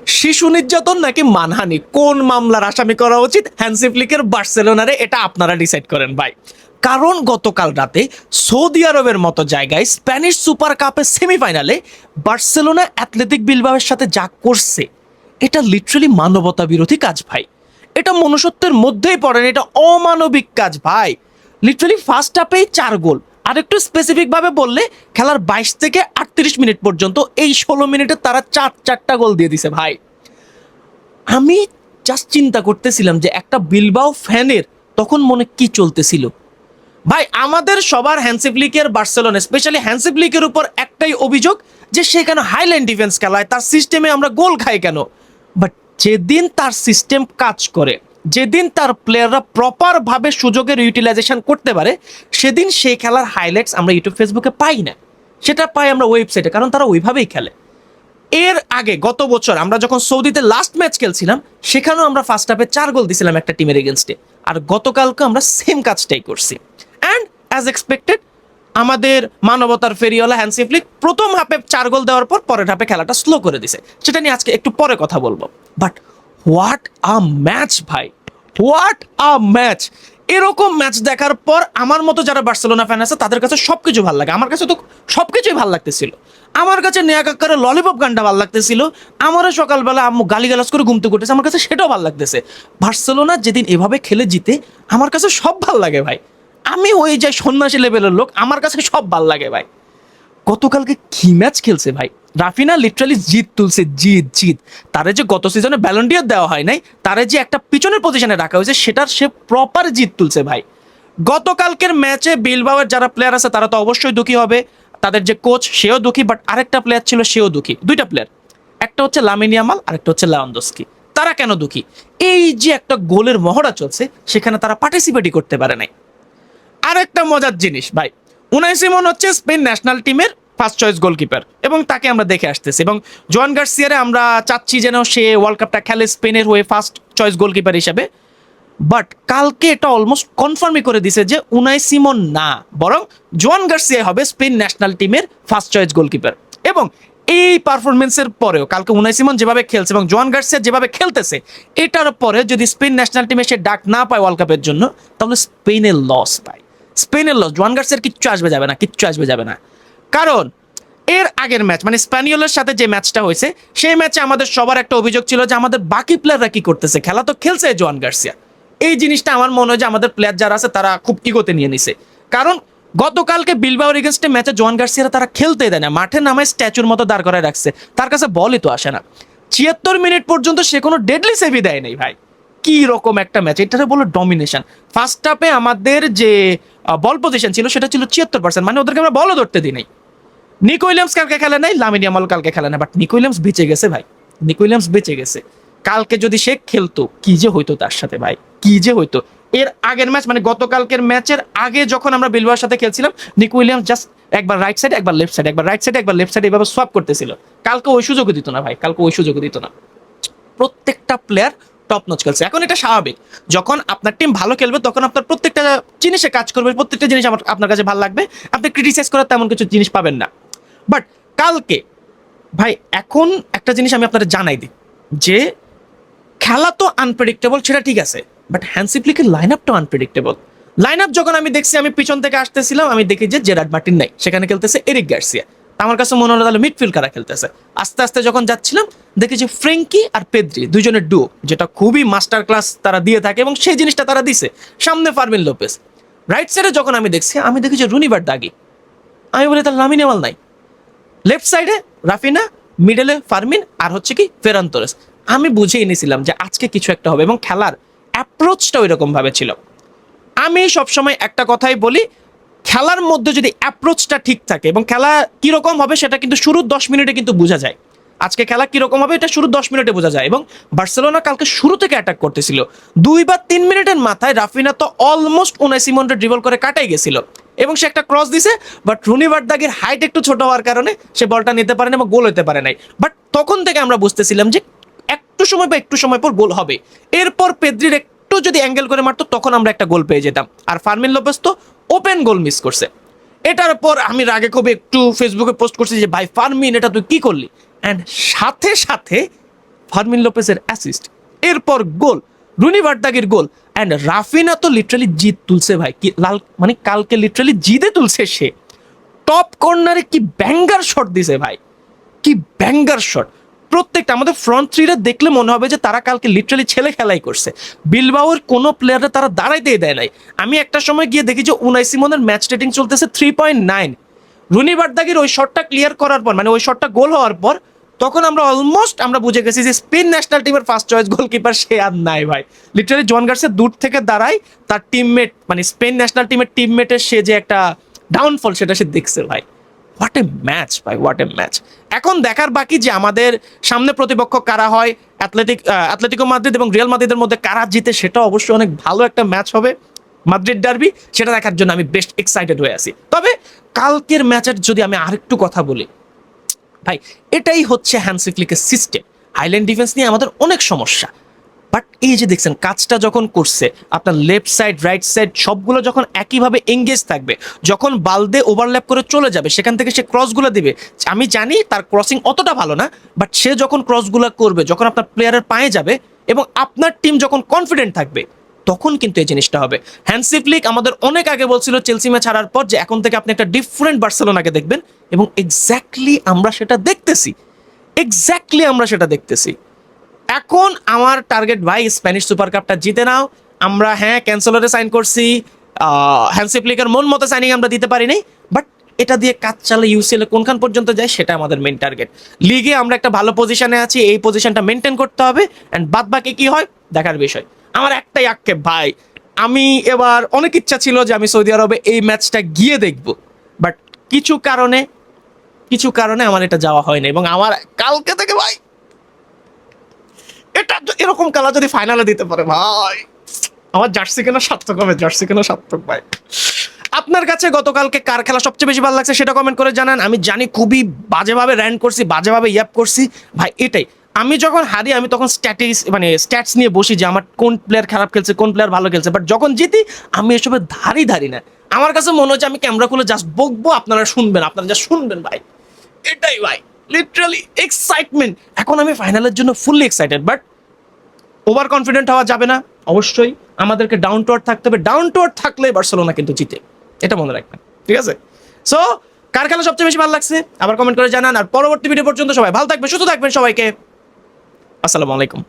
শিশু নির্যাতন নাকি মানহানি, কোন মামলার আসামি করা উচিত হ্যান্সি ফ্লিকের বার্সেলোনারে, এটা আপনারা ডিসাইড করেন ভাই। কারণ গতকাল রাতে সৌদি আরবের মতো জায়গায় স্প্যানিশ সুপার কাপের সেমিফাইনালে বার্সেলোনা অ্যাথলেটিক বিলবাওয়ের সাথে যা করছে, এটা লিটারালি মানবতা বিরোধী কাজ ভাই। এটা মনুষ্যত্বের মধ্যেই পড়ে না, এটা অমানবিক কাজ ভাই। লিটারালি ফার্স্ট হাফেই 4 গোল, আর একটু স্পেসিফিকভাবে বললে খেলার 22 থেকে 38 মিনিট পর্যন্ত এই 16 মিনিটে তারা 4টা গোল দিয়ে দিছে ভাই। আমি জাস্ট চিন্তা করতেছিলাম যে একটা বিলবাও ফ্যানের তখন মনে কি চলতেছিল ভাই। আমাদের সবার হ্যান্সি ফ্লিকের বার্সেলোনা, স্পেশালি হ্যান্সি ফ্লিকের উপর একটাই অভিযোগ যে সে কেন হাইলাইন ডিফেন্স খেলায়, তার সিস্টেমে আমরা গোল খাই কেন। বাট যেদিন তার সিস্টেম কাজ করে, যেদিন তার প্লেয়াররা প্রপারভাবে সুযোগের ইউটিলাইজেশন করতে পারে, সেদিন সেই খেলার হাইলাইটস আমরা ইউটিউব ফেসবুকে পাই না, সেটা পাই আমরা ওয়েবসাইটে, কারণ তারা ওইভাবেই খেলে। এর আগে গত বছর আমরা যখন সৌদিতে লাস্ট ম্যাচ খেলছিলাম, সেখানেও আমরা ফার্স্ট হাফে 4 গোল দিছিলাম একটা টিমের এগেনস্টে, আর গতকালকে আমরা সেম কাজটাই করছি। অ্যান্ড অ্যাজ এক্সপেক্টেড আমাদের মানবতার ফেরিওয়ালা হ্যান্সি ফ্লিক প্রথম হাফে 4 গোল দেওয়ার পর পরের হাফে খেলাটা স্লো করে দিছে, সেটা নিয়ে আজকে একটু পরে কথা বলবো। বাট হোয়াট আ ম্যাচ ভাই, হোয়াট আ ম্যাচ। এরকম ম্যাচ দেখার পর আমার মতো যারা বার্সেলোনা ফ্যান আছে তাদের কাছে সবকিছু ভালো লাগে। আমার কাছে তো সবকিছুই ভালো লাগতেছিল। আমার কাছে নেয়া কাকারের ললিপপ গানটা ভালো লাগতেছিল, আমারও সকালবেলা আম্মু গালিগালাজ করে ঘুমতে করতেছে, আমার কাছে সেটাও ভালো লাগতেছে। বার্সেলোনা যেদিন এভাবে খেলে জিতে আমার কাছে সব ভালো লাগে ভাই। আমি হয়ে যাই সন্ন্যাসী লেভেলের লোক, আমার কাছে সব ভালো লাগে ভাই। গতকালকে কি ম্যাচ খেলছে ভাই। রাফিনা লিটারালি জিত তুলছে, জিত জিত। তারে যে গত সিজনে ব্যালন ডিওর দেওয়া হয় নাই, তারে যে একটা পিছনের পজিশনে রাখা হয়েছে, সেটার সে প্রপার জিত তুলছে ভাই। গতকালকের ম্যাচে বিলবাওয়ের যারা প্লেয়ার আছে তারা তো অবশ্যই দুঃখী হবে, তাদের যে কোচ সেও দুঃখী, বাট আরেকটা প্লেয়ার ছিল সেও দুঃখী। দুইটা প্লেয়ার, একটা হচ্ছে লামিন ইয়ামাল আর একটা হচ্ছে লেভানডস্কি। তারা কেন দুঃখী? এই যে একটা গোলের মহড়া চলছে, সেখানে তারা পার্টিসিপেটই করতে পারে নাই। আরেকটা মজার জিনিস ভাই, উনাই সিমন হচ্ছে স্পেন ন্যাশনাল টিমের ফার্স্ট চয়েস গোলকিপার, এবং তাকে আমরা দেখে আসতেছি, এবং জোয়ান গার্সিয়ারে আমরা চাচ্ছি যেন সে ওয়ার্ল্ড কাপটা খেলে স্পেনের হয়ে ফার্স্ট চয়েস গোলকিপার হিসেবে। বাট কালকে এটা অলমোস্ট কনফার্মই করে দিছে যে উনাই সিমন না, বরং জোয়ান গার্সিয়া হবে স্পেন ন্যাশনাল টিমের ফার্স্ট চয়েস গোলকিপার। এবং এই পারফরমেন্সের পরেও কালকে উনাই সিমন যেভাবে খেলছে এবং জোয়ান গার্সিয়া যেভাবে খেলতেছে, এটার পরে যদি স্পেন ন্যাশনাল টিমে সে ডাক না পায় ওয়ার্ল্ড কাপের জন্য, তাহলে স্পেনের লস পায়, স্পেনের লস। জোয়ান গার্সিয়ার কিচ্ছু আসবে যাবে না, কিচ্ছু আসবে যাবে না। কারণ এর আগের ম্যাচ মানে স্প্যানিওলের সাথে যে ম্যাচটা হয়েছে, সেই ম্যাচে আমাদের সবার একটা অভিযোগ ছিল যে আমাদের বাকি প্লেয়াররা কি করতেছে, খেলা তো খেলছে জোয়ান গার্সিয়া। এই জিনিসটা আমার মনে হয় যে আমাদের প্লেয়ার যারা আছে তারা খুব ইগোতে নিয়ে নিছে। কারণ গতকালকে বিলবাওর এগেনস্টে ম্যাচে জোয়ান গার্সিয়ারা তারা খেলতে দেয় না, মাঠে নামায় স্ট্যাচুর মতো দাঁড় করায় রাখছে, তার কাছে বলই তো আসে না। 76 মিনিট পর্যন্ত সে কোনো ডেডলি সেভই দেয় নাই ভাই। কি রকম একটা ম্যাচ, এটারে বলো ডমিনেশন। ফার্স্ট হাফে আমাদের যে বল পজিশন ছিল সেটা ছিল 76%, মানে ওদেরকে আমরা বলও ধরতে দিই নাই। নিকো উইলিয়ামস কালকে খেলে নাই, লামিন ইয়ামাল কালকে খেলে না, বাট নিকো উইলিয়ামস বেঁচে গেছে ভাই, নিকো উইলিয়ামস বেঁচে গেছে। কালকে যদি সে খেলতো কি যে হইতো তার সাথে ভাই, কি যে হইতো। এর আগের ম্যাচ মানে গতকালকের ম্যাচের আগে যখন আমরা বিলবাওর সাথে খেলছিলাম, নিকো উইলিয়ামস জাস্ট একবার রাইট সাইড একবার লেফট সাইড, একবার রাইট সাইড একবার লেফট সাইড এভাবে সোয়াপ করতেছিল। কালকে ওই সুযোগও দিত না ভাই, কালকে ওই সুযোগও দিত না। প্রত্যেকটা প্লেয়ার টপ নচ খেলছে। এখন এটা স্বাভাবিক, যখন আপনার টিম ভালো খেলবে তখন আপনার প্রত্যেকটা জিনিসে কাজ করবে, প্রত্যেকটা জিনিস আপনার কাছে ভালো লাগবে, আপনি ক্রিটিসাইজ করার তেমন কিছু জিনিস পাবেন না। বাট কালকে ভাই, এখন একটা জিনিস আমি আপনাদের জানাই দিই যে খেলা তো আনপ্রেডিক্টেবল, সেটা ঠিক আছে, বাট হ্যান্সি ফ্লিকের লাইন আপটাও আনপ্রেডিক্টেবল। লাইন আপ যখন আমি দেখছি, আমি পিছন থেকে আসতেছিলাম, আমি দেখি যে জেরার্ড মার্টিন নাই, সেখানে খেলতেছে এরিক গার্সিয়া। আমার কাছে মনে হলো তাহলে মিডফিল্ড কারা খেলতেছে। আস্তে আস্তে যখন যাচ্ছিলাম দেখি যে ফ্রেঙ্কি আর পেদ্রি দুজনের ডুও, যেটা খুবই মাস্টার ক্লাস তারা দিয়ে থাকে, এবং সেই জিনিসটা তারা দিছে। সামনে ফার্মিন লোপেস। রাইট সাইডে যখন আমি দেখছি, আমি দেখি যে রুনিবার দাগি। আমি বলি তাহলে লামিন ইয়ামাল নাই। লেফট সাইডে রাফিনা, মিডলে ফার্মিন, আর হচ্ছে কি ফেরান তোরেস। আমি বুঝেই নিয়েছিলাম যে আজকে কিছু একটা হবে, এবং খেলার অ্যাপ্রোচটা ওই রকম ভাবে ছিল। আমি সবসময় একটা কথাই বলি, খেলার মধ্যে যদি অ্যাপ্রোচটা ঠিক থাকে এবং খেলা কিরকম হবে সেটা কিন্তু শুরুর 10 মিনিটে কিন্তু বোঝা যায়। আজকে খেলা কিরকম হবে এটা শুরু 10 মিনিটে বোঝা যায়, এবং বার্সেলোনা কালকে শুরু থেকে অ্যাটাক করতেছিল। 2 বা 3 মিনিটের মাথায় রাফিনা তো অলমোস্ট উনাই সিমনকে ড্রিবল করে কাটাই গেছিল, এবং সে একটা ক্রস দিছে, বাট রুনি ভার্দাগের হাইট একটু ছোট হওয়ার কারণে সে বলটা নিতে পারে না এবং গোল হতে পারে নাই। বাট তখন থেকে আমরা বুঝতেছিলাম যে একটু সময় পর গোল হবে। এরপর পেদ্রির একটু যদি অ্যাঙ্গেল করে মারতো তখন আমরা একটা গোল পেয়ে যেতাম। আর ফার্মিন লোপেস তো ওপেন গোল মিস করছে। এটার পর আমি রাগে খুব একটু ফেসবুকে পোস্ট করছি যে ভাই ফার্মিন, এটা তুই কি করলি। অ্যান্ড সাথে সাথে ফার্মিন লোপেজের অ্যাসিস্ট, এরপর গোল, রুনি ভার্দাগের গোল, অ্যান্ড রাফিনা তো লিটারালি জিদ তুলছে ভাই, কি লাল মানে কালকে লিটারালি জিদে তুলছে সে। টপ কর্নারে কি ব্যাঙ্গার শট দিছে ভাই, কি ব্যাঙ্গার শট। প্রত্যেকটা আমাদের ফ্রন্ট থ্রিরা দেখলে মনে হবে যে তারা কালকে লিটারালি ছেলে খেলাই করছে। বিলবাওয়ের কোনো প্লেয়াররা তারা দাঁড়াইতেই দেয় নাই। আমি একটা সময় গিয়ে দেখি যে উনাই সিমনের ম্যাচ রেটিং চলতেছে 3.9। রুনি ভার্দাগের ওই শটটা ক্লিয়ার করার পর, মানে ওই শটটা গোল হওয়ার পর, তখন আমরা অলমোস্ট আমরা বুঝে গেছি যে স্পেন ন্যাশনাল টিমের ফার্স্ট চয়েস গোলকিপার সে আর নাই ভাই। লিটারালি জন গার্সিয়া দূর থেকে দাঁড়ায়, তার টিমমেট মানে স্পেন ন্যাশনাল টিমের টিমমেটের সে যে একটা ডাউনফল সেটা সে দেখছে ভাই। হোয়াট এ ম্যাচ ভাই, হোয়াট এ ম্যাচ। এখন দেখার বাকি যে আমাদের সামনে প্রতিপক্ষ কারা হয়, অ্যাটলেটিকো মাদ্রিদ এবং রিয়াল মাদ্রিদের মধ্যে কারা জিতে, সেটা অবশ্যই অনেক ভালো একটা ম্যাচ হবে, মাদ্রিদ ডার্বি। সেটা দেখার জন্য আমি বেস্ট এক্সাইটেড হয়ে আছি। তবে কালকের ম্যাচের যদি আমি আরেকটু কথা বলি ভাই, এটাই হচ্ছে হ্যান্সি ফ্লিকের সিস্টেম। হাইল্যান্ড ডিফেন্স নিয়ে আমাদের অনেক সমস্যা, বাট এই যে দেখছেন কাজটা যখন করছে, আপনার লেফট সাইড রাইট সাইড সবগুলো যখন একইভাবে এঙ্গেজ থাকবে, যখন বালদে ওভারল্যাপ করে চলে যাবে সেখান থেকে সে ক্রসগুলো দিবে। আমি জানি তার ক্রসিং অতটা ভালো না, বাট সে যখন ক্রসগুলো করবে, যখন আপনার প্লেয়ারের পায়ে যাবে এবং আপনার টিম যখন কনফিডেন্ট থাকবে, তখন কিন্তু এই জিনিসটা হবে। হ্যান্সি ফ্লিক আমাদের অনেক আগে বলছিল চেলসি ম্যাচ হারার পর যে এখন থেকে আপনি একটা ডিফারেন্ট বার্সেলোনাকে দেখবেন, এবং এক্স্যাক্টলি আমরা সেটা দেখতেছি, এক্স্যাক্টলি আমরা সেটা দেখতেছি। এখন আমার টার্গেট ভাই স্প্যানিশ সুপার কাপটা জিতে নাও। আমরা হ্যাঁ ক্যান্সেলরে সাইন করছি, হ্যান্সি ফ্লিকের মন মতো সাইনিং আমরা দিতে পারিনি, বাট এটা দিয়ে কাজ চালে ইউসিএল কোনখান পর্যন্ত যায় সেটা আমাদের মেন টার্গেট। লিগে আমরা একটা ভালো পজিশনে আছি, এই পজিশনটা মেনটেন করতে হবে, অ্যান্ড বাদ বাকি কি হয় দেখার বিষয়। আমার একটাই আক্ষেপ ভাই, আমি এবার অনেক ইচ্ছা ছিল যে আমি সৌদি আরবে এই ম্যাচটা গিয়ে দেখব, বাট কিছু কারণে আমার এটা যাওয়া হয় না। এবং আমার কালকে থেকে ভাই এটা এরকম খেলা যদি ফাইনালে দিতে পারে ভাই, আমার জার্সি কেনা সার্থক হবে, জার্সি কেনা সার্থক ভাই। আপনার কাছে গতকালকে কার খেলা সবচেয়ে বেশি ভালো লাগছে সেটা কমেন্ট করে জানান। আমি জানি খুবই বাজেভাবে র্যান্ড করছি, বাজেভাবে ইয়াপ করছি ভাই, এটাই। আমি যখন হারি আমি তখন স্ট্যাটস নিয়ে বসি যে আমার কোন প্লেয়ার খারাপ খেলছে, কোন প্লেয়ার ভালো খেলছে, বাট যখন জিতি আমি এসবে ধারি না। আমার কাছে মনে হচ্ছে আমি ক্যামেরা খুলে জাস্ট বকবো, আপনারা শুনবেন, আপনারা যা শুনবেন ভাই, এটাই ভাই লিটারালি এক্সাইটমেন্ট। এখন আমি ফাইনালের জন্য fully excited, but over confident হওয়া যাবে না। অবশ্যই আমাদেরকে ডাউন টু আর্থ থাকতে হবে, ডাউন টু আর্থ থাকলে বার্সেলোনা কিন্তু জিতে, এটা মনে রাখবেন, ঠিক আছে? সো কার খেলা সবচেয়ে বেশি ভালো লাগছে আবার কমেন্ট করে জানান। আর পরবর্তী ভিডিও পর্যন্ত সবাই ভালো থাকবেন, সুস্থ থাকবেন, সবাইকে আসসালামু আলাইকুম।